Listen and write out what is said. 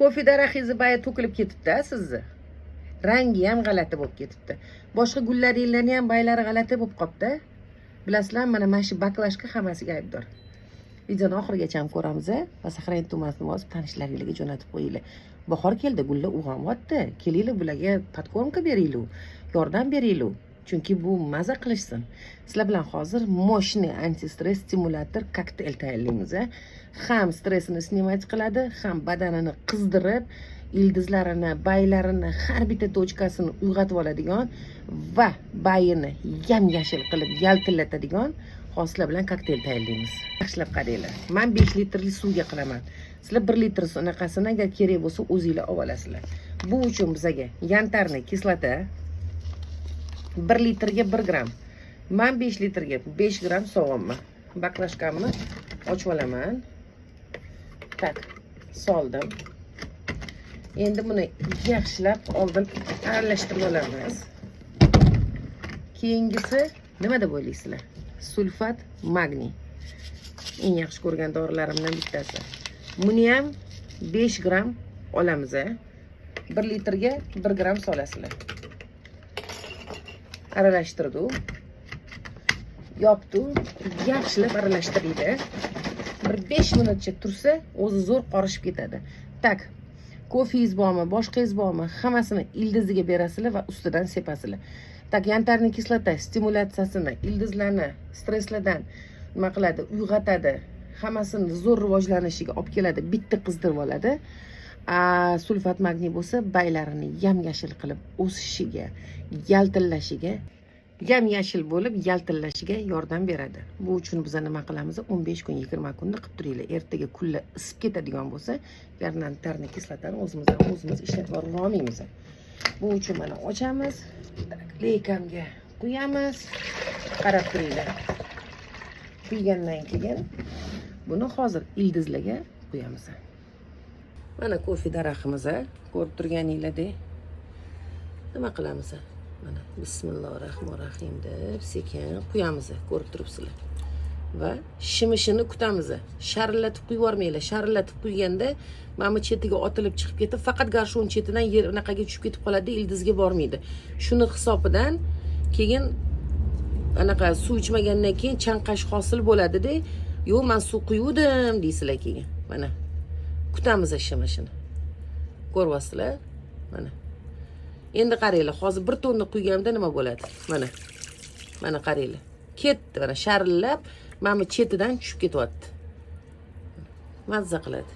Kofe daraxtingizni boya to'kilib ketibdi sizni. Rangi ham g'alati bo'lib ketibdi. Boshqa gullaringlarni ham baylari g'alati bo'lib qopti. Bilasizlar, mana shu baklashka hammasiga aybdor. Videoni oxirigacha ham ko'ramiz va saqlanib tumasini bosib tanishlaringizga jo'natib qo'yinglar. Bahor keldi, gullar uyg'onyapti. Kelinglar bularga podkormka beringlar, yordam beringlar. Chunki bu maza qilishsin. Sizlar bilan hozir moshni anti-stress stimulyator kokteyl tayyorlaymiz. Ham stressini snimat qiladi, ham badanini qizdirib, ildizlarini, baylarini, har bitta tochkasini uyg'otib oladigan va bayini yam-yashil qilib yaltillatadigan hosila bilan kokteyl tayyorlaymiz. Yaxshilab qaranglar. Men 5 litrli suvga qilaman. Sizlar 1 litr sunaqasini agar kerak bo'lsa o'zingizlar olib olasizlar. Bu uchun bizga yantarniy kislota 1 litrga 1 gram. Men 5 litrga 5 gram so'g'imman. Baklashkamni ochib olaman. Tak, soldim. Endi buni yaxshilab oldin aralashtirib olamiz. Keyingisi nima deb o'ylaysizlar? Sulfat magniy. Eng yaxshi ko'rgan dorilarimdan bittasi. Buni ham 5 gram olamiz. 1 litrga 1 gram solasizlar. Aralashtirdik. Yopdik. Yaxshilab aralashtiringlar. Bir 5 minutcha tursa, o'zi zo'r qorishib ketadi. Tak. Kofeingiz bormi, boshqangiz bormi, hammasini ildiziga berasizlar va ustidan sepasizlar. Tak, yantarniy kislota stimulyatsiyasini, ildizlarni stresslardan nima qiladi, uyg'otadi. Hammasini zo'r rivojlanishiga olib keladi, bitta qizdirib oladi. Sulfat magniy bo'lsa, baylarini yam-yashil qilib o'sishiga, yaltillashiga, yam-yashil bo'lib yaltillashiga yordam beradi. Bu uchun biz nima qilamiz? 15 kun, 20 kunda qilib turinglar. Ertaga kunlar isib ketadigan bo'lsa, yantarniy kislotani o'zimiz ishlatib olmaymiz. Bu uchun mana ochamiz, leykamga quyamiz. Qarab turinglar. Quygandan keyin buni hozir ildizlarga quyamiz. Mana kofe daraxtimiz, ko'rib turganinglardek. Nima qilamiz? Mana bismillahirrohmanirrohim deb sekin quyamiz, ko'rib turibsizlar. Va shimishini kutamiz. Sharillatib quyib yormanglar. Sharillatib quyganda mana bu chetiga otilib chiqib ketib, faqat garshon chetidan yer anaqaga tushib ketib qoladi, ildizga bormaydi. Shuni hisobidan keyin anaqa suv ichmagandan keyin chanqash hosil bo'ladi-da. Yo'q, men suv quyuvdim deysizlar keyin. Mana kutamiz shimishini. Ko'ryapsizlar? Mana. Endi qaranglar, hozir 1 tonna quyganimda nima bo'ladi? Mana. Mana qaranglar. Ketdi, mana sharillab, mana bu chetidan tushib ketyapti. Mazza qiladi.